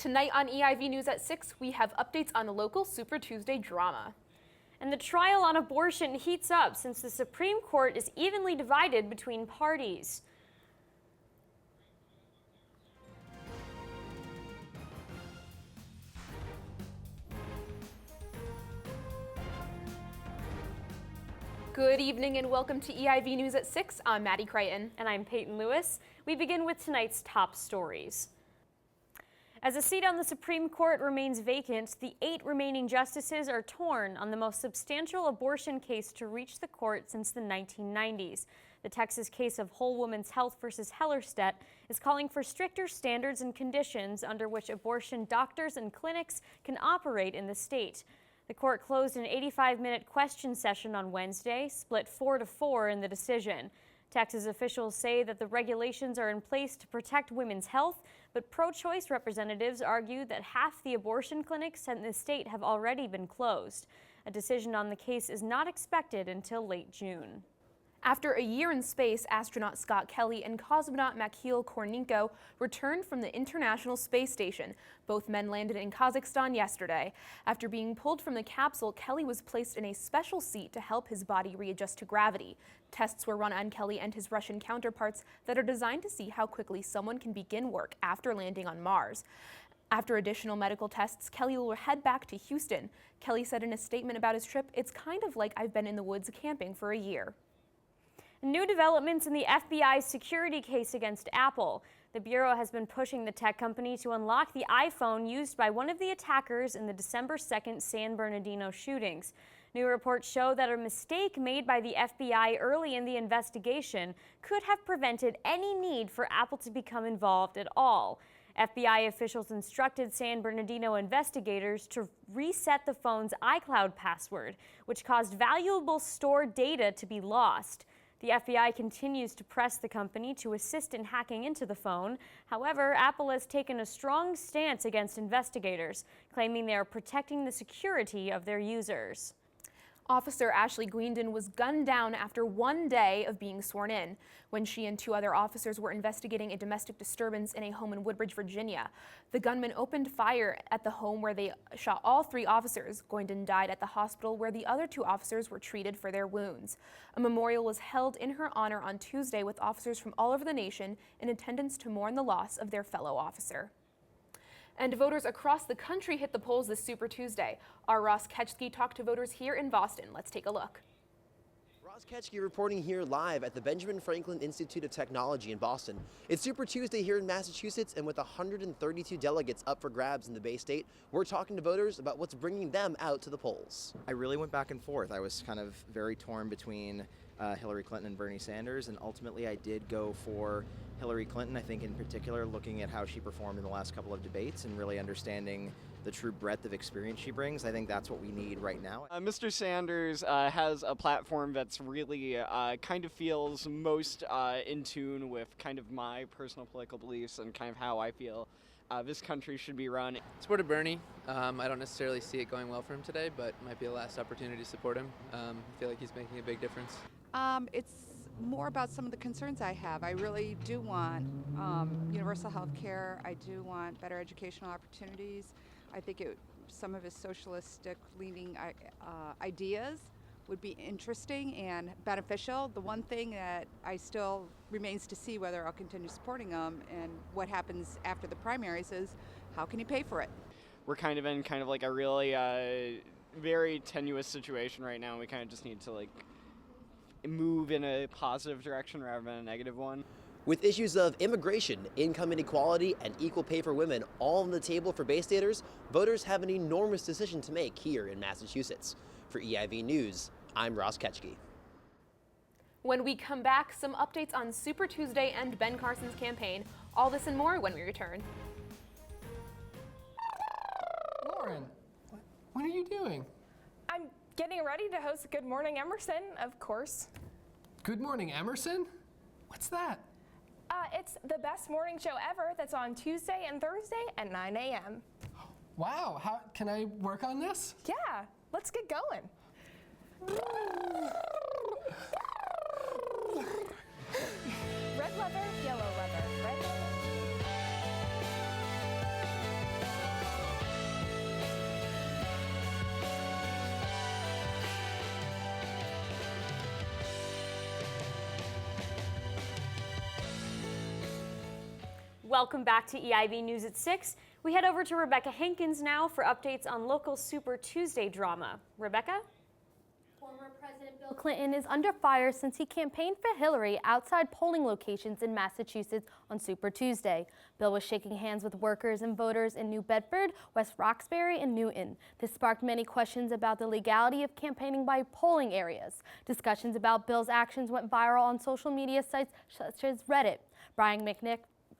Tonight on EIV News at 6, we have updates on local Super Tuesday drama. And the trial on abortion heats up since the Supreme Court is evenly divided between parties. Good evening and welcome to EIV News at 6. I'm Maddie Crichton. And I'm Peyton Lewis. We begin with tonight's top stories. As a seat on the Supreme Court remains vacant, the 8 remaining justices are torn on the most substantial abortion case to reach the court since the 1990s. The Texas case of Whole Woman's Health versus Hellerstedt is calling for stricter standards and conditions under which abortion doctors and clinics can operate in the state. The court closed an 85-minute question session on Wednesday, split 4-4 in the decision. Texas officials say that the regulations are in place to protect women's health, but pro-choice representatives argue that half the abortion clinics in the state have already been closed. A decision on the case is not expected until late June. After a year in space, astronaut Scott Kelly and cosmonaut Mikhail Kornienko returned from the International Space Station. Both men landed in Kazakhstan yesterday. After being pulled from the capsule, Kelly was placed in a special seat to help his body readjust to gravity. Tests were run on Kelly and his Russian counterparts that are designed to see how quickly someone can begin work after landing on Mars. After additional medical tests, Kelly will head back to Houston. Kelly said in a statement about his trip, "It's kind of like I've been in the woods camping for a year." New developments in the FBI's security case against Apple. The Bureau has been pushing the tech company to unlock the iPhone used by one of the attackers in the December 2nd San Bernardino shootings. New reports show that a mistake made by the FBI early in the investigation could have prevented any need for Apple to become involved at all. FBI officials instructed San Bernardino investigators to reset the phone's iCloud password, which caused valuable stored data to be lost. The FBI continues to press the company to assist in hacking into the phone. However, Apple has taken a strong stance against investigators, claiming they are protecting the security of their users. Officer Ashley Guindon was gunned down after one day of being sworn in, when she and 2 other officers were investigating a domestic disturbance in a home in Woodbridge, Virginia. The gunman opened fire at the home where they shot all 3 officers. Guindon died at the hospital where the other 2 officers were treated for their wounds. A memorial was held in her honor on Tuesday with officers from all over the nation in attendance to mourn the loss of their fellow officer. And voters across the country hit the polls this Super Tuesday. Our Ross Ketchke talked to voters here in Boston. Let's take a look. Ross Ketchke reporting here live at the Benjamin Franklin Institute of Technology in Boston. It's Super Tuesday here in Massachusetts, and with 132 delegates up for grabs in the Bay State, we're talking to voters about what's bringing them out to the polls. I really went back and forth. I was kind of very torn between Hillary Clinton and Bernie Sanders, and ultimately I did go for Hillary Clinton. I think in particular looking at how she performed in the last couple of debates and really understanding the true breadth of experience she brings. I think that's what we need right now. Mr. Sanders has a platform that's really kind of feels most in tune with kind of my personal political beliefs and kind of how I feel this country should be run. Supported Bernie. I don't necessarily see it going well for him today, but might be the last opportunity to support him. I feel like he's making a big difference. It's more about some of the concerns I have. I really do want universal health care. I do want better educational opportunities. I think some of his socialistic leaning ideas would be interesting and beneficial. The one thing that I still remains to see whether I'll continue supporting him and what happens after the primaries is how can he pay for it? We're kind of in kind of like a really very tenuous situation right now. We kind of just need to like move in a positive direction rather than a negative one. With issues of immigration, income inequality, and equal pay for women all on the table for Bay Staters, voters have an enormous decision to make here in Massachusetts. For EIV News, I'm Ross Ketchke. When we come back, some updates on Super Tuesday and Ben Carson's campaign. All this and more when we return. Lauren, what are you doing? I'm getting ready to host Good Morning Emerson, of course. Good Morning Emerson? What's that? It's the best morning show ever that's on Tuesday and Thursday at 9 a.m. Wow, how can I work on this? Yeah, let's get going. Red leather, yellow leather, red leather. Welcome back to EIB News at 6. We head over to Rebecca Hankins now for updates on local Super Tuesday drama. Rebecca? Former President Bill Clinton is under fire since he campaigned for Hillary outside polling locations in Massachusetts on Super Tuesday. Bill was shaking hands with workers and voters in New Bedford, West Roxbury, and Newton. This sparked many questions about the legality of campaigning by polling areas. Discussions about Bill's actions went viral on social media sites such as Reddit. Brian McNick,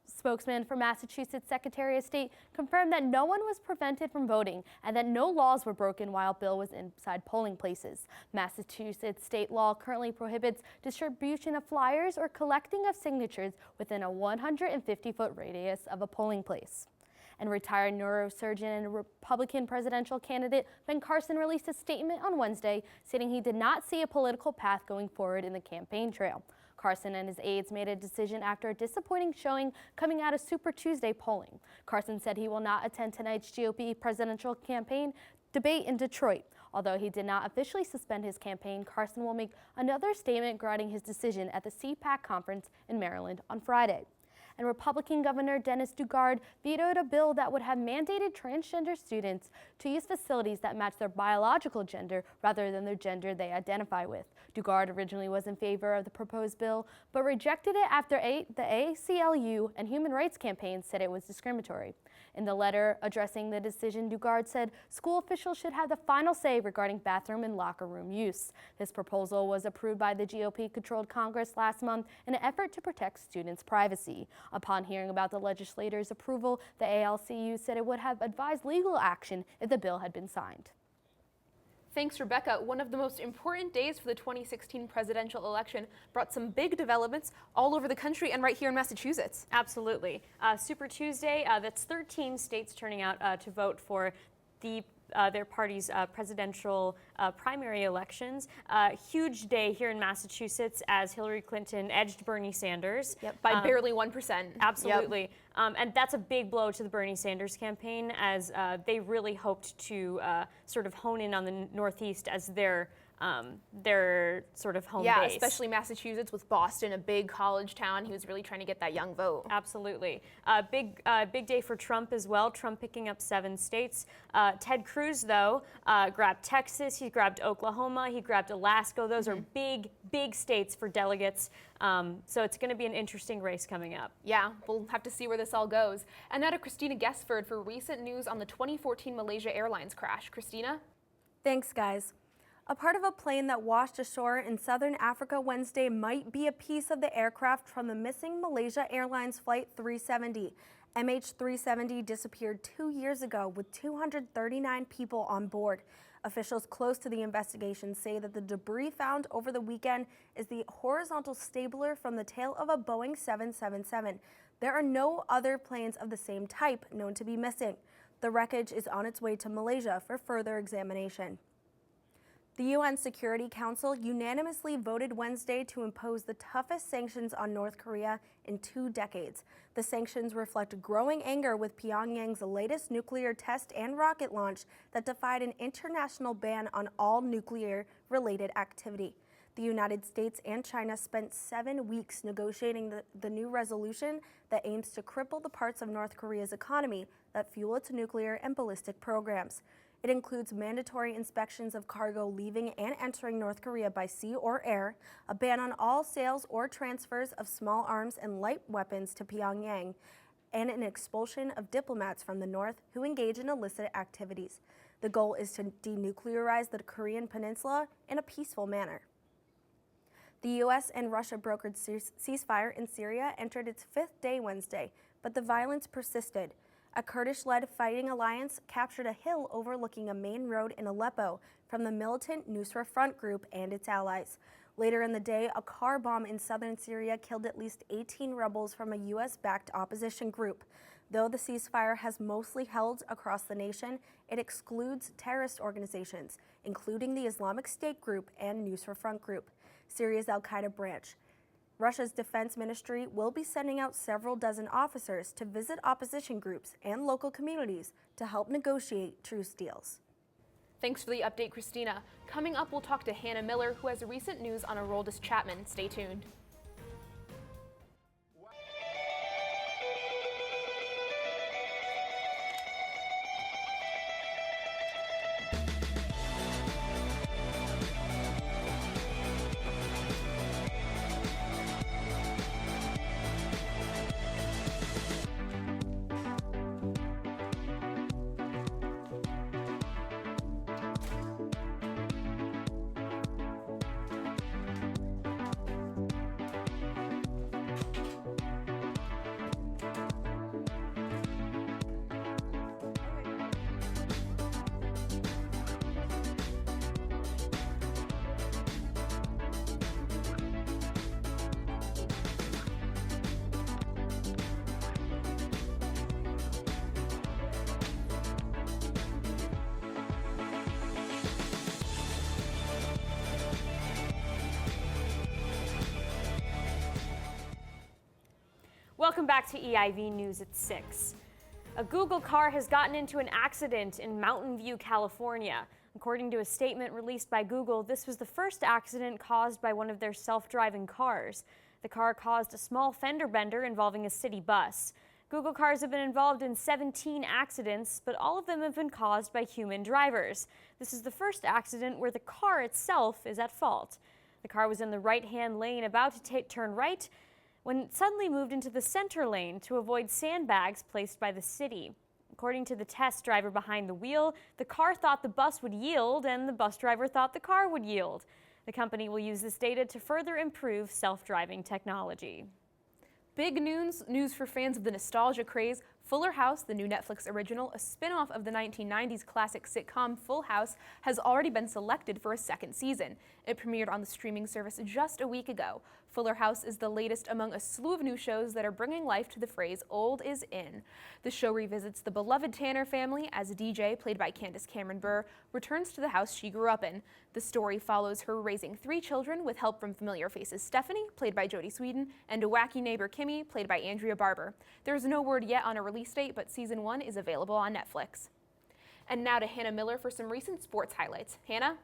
spokesman for Massachusetts Secretary of State, confirmed that no one was prevented from voting and that no laws were broken while Bill was inside polling places. Massachusetts state law currently prohibits distribution of flyers or collecting of signatures within a 150-foot radius of a polling place. And retired neurosurgeon and Republican presidential candidate Ben Carson released a statement on Wednesday stating he did not see a political path going forward in the campaign trail. Carson and his aides made a decision after a disappointing showing coming out of Super Tuesday polling. Carson said he will not attend tonight's GOP presidential campaign debate in Detroit. Although he did not officially suspend his campaign, Carson will make another statement regarding his decision at the CPAC conference in Maryland on Friday. And Republican Governor Dennis Daugaard vetoed a bill that would have mandated transgender students to use facilities that match their biological gender rather than the gender they identify with. Daugaard originally was in favor of the proposed bill, but rejected it after the ACLU and Human Rights Campaign said it was discriminatory. In the letter addressing the decision, Daugaard said school officials should have the final say regarding bathroom and locker room use. This proposal was approved by the GOP-controlled Congress last month in an effort to protect students' privacy. Upon hearing about the legislator's approval, the ALCU said it would have advised legal action if the bill had been signed. Thanks, Rebecca. One of the most important days for the 2016 presidential election brought some big developments all over the country and right here in Massachusetts. Absolutely. Super Tuesday, that's 13 states turning out to vote for their party's presidential primary elections. Huge day here in Massachusetts as Hillary Clinton edged Bernie Sanders. Yep, by barely 1%. Absolutely. Yep. And that's a big blow to the Bernie Sanders campaign as they really hoped to sort of hone in on the Northeast as their sort of home base. Yeah, especially Massachusetts with Boston, a big college town. He was really trying to get that young vote. Absolutely. Big day for Trump as well. Trump picking up 7 states. Ted Cruz, though, grabbed Texas. He grabbed Oklahoma. He grabbed Alaska. Those are big states for delegates. So it's going to be an interesting race coming up. Yeah, we'll have to see where this all goes. And now to Christina Gesford for recent news on the 2014 Malaysia Airlines crash. Christina? Thanks, guys. A part of a plane that washed ashore in southern Africa Wednesday might be a piece of the aircraft from the missing Malaysia Airlines Flight 370. MH370 disappeared 2 years ago with 239 people on board. Officials close to the investigation say that the debris found over the weekend is the horizontal stabler from the tail of a Boeing 777. There are no other planes of the same type known to be missing. The wreckage is on its way to Malaysia for further examination. The UN Security Council unanimously voted Wednesday to impose the toughest sanctions on North Korea in 2 decades. The sanctions reflect growing anger with Pyongyang's latest nuclear test and rocket launch that defied an international ban on all nuclear-related activity. The United States and China spent 7 weeks negotiating the new resolution that aims to cripple the parts of North Korea's economy that fuel its nuclear and ballistic programs. It includes mandatory inspections of cargo leaving and entering North Korea by sea or air, a ban on all sales or transfers of small arms and light weapons to Pyongyang, and an expulsion of diplomats from the North who engage in illicit activities. The goal is to denuclearize the Korean peninsula in a peaceful manner. The U.S. and Russia brokered ceasefire in Syria entered its 5th day Wednesday, but the violence persisted. A Kurdish-led fighting alliance captured a hill overlooking a main road in Aleppo from the militant Nusra Front group and its allies. Later in the day, a car bomb in southern Syria killed at least 18 rebels from a U.S.-backed opposition group. Though the ceasefire has mostly held across the nation, it excludes terrorist organizations, including the Islamic State group and Nusra Front group, Syria's al-Qaeda branch. Russia's defense ministry will be sending out several dozen officers to visit opposition groups and local communities to help negotiate truce deals. Thanks for the update, Christina. Coming up, we'll talk to Hannah Miller, who has recent news on Aroldis Chapman. Stay tuned. Welcome back to EIV News at 6. A Google car has gotten into an accident in Mountain View, California. According to a statement released by Google, this was the first accident caused by one of their self-driving cars. The car caused a small fender bender involving a city bus. Google cars have been involved in 17 accidents, but all of them have been caused by human drivers. This is the first accident where the car itself is at fault. The car was in the right-hand lane about to turn right when it suddenly moved into the center lane to avoid sandbags placed by the city. According to the test driver behind the wheel, the car thought the bus would yield and the bus driver thought the car would yield. The company will use this data to further improve self-driving technology. Big news for fans of the nostalgia craze. Fuller House, the new Netflix original, a spin-off of the 1990s classic sitcom Full House, has already been selected for a second season. It premiered on the streaming service just a week ago. Fuller House is the latest among a slew of new shows that are bringing life to the phrase "old is in." The show revisits the beloved Tanner family as DJ, played by Candace Cameron Bure, returns to the house she grew up in. The story follows her raising 3 children with help from familiar faces Stephanie, played by Jodie Sweetin, and a wacky neighbor Kimmy, played by Andrea Barber. There's no word yet on a release date, but season 1 is available on Netflix. And now to Hannah Miller for some recent sports highlights. Hannah?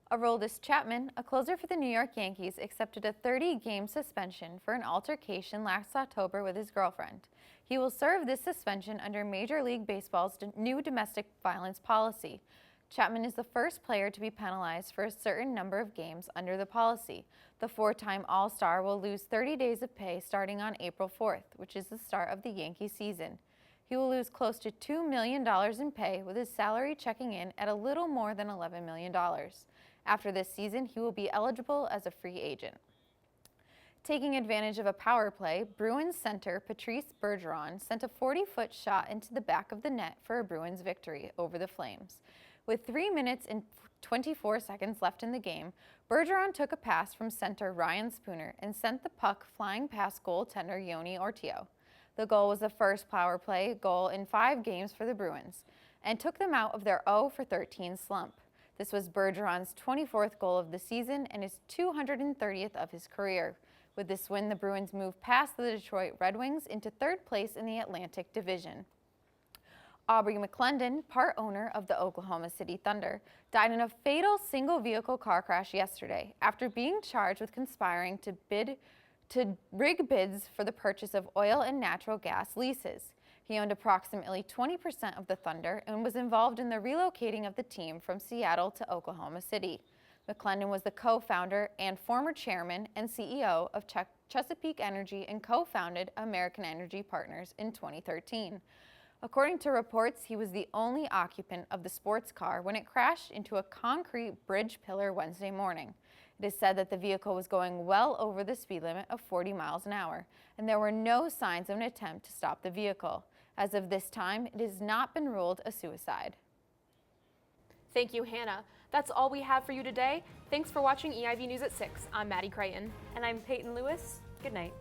Aroldis Chapman, a closer for the New York Yankees, accepted a 30-game suspension for an altercation last October with his girlfriend. He will serve this suspension under Major League Baseball's new domestic violence policy. Chapman is the first player to be penalized for a certain number of games under the policy. The 4-time All-Star will lose 30 days of pay starting on April 4th, which is the start of the Yankee season. He will lose close to $2 million in pay, with his salary checking in at a little more than $11 million. After this season, he will be eligible as a free agent. Taking advantage of a power play, Bruins center Patrice Bergeron sent a 40-foot shot into the back of the net for a Bruins victory over the Flames. With 3 minutes and 24 seconds left in the game, Bergeron took a pass from center Ryan Spooner and sent the puck flying past goaltender Yoni Ortio. The goal was the first power play goal in 5 games for the Bruins and took them out of their 0-for-13 slump. This was Bergeron's 24th goal of the season and his 230th of his career. With this win, the Bruins moved past the Detroit Red Wings into 3rd place in the Atlantic Division. Aubrey McClendon, part owner of the Oklahoma City Thunder, died in a fatal single-vehicle car crash yesterday after being charged with conspiring to rig bids for the purchase of oil and natural gas leases. He owned approximately 20% of the Thunder and was involved in the relocating of the team from Seattle to Oklahoma City. McClendon was the co-founder and former chairman and CEO of Chesapeake Energy and co-founded American Energy Partners in 2013. According to reports, he was the only occupant of the sports car when it crashed into a concrete bridge pillar Wednesday morning. It is said that the vehicle was going well over the speed limit of 40 miles an hour, and there were no signs of an attempt to stop the vehicle. As of this time, it has not been ruled a suicide. Thank you, Hannah. That's all we have for you today. Thanks for watching EIV News at 6. I'm Maddie Creighton. And I'm Peyton Lewis. Good night.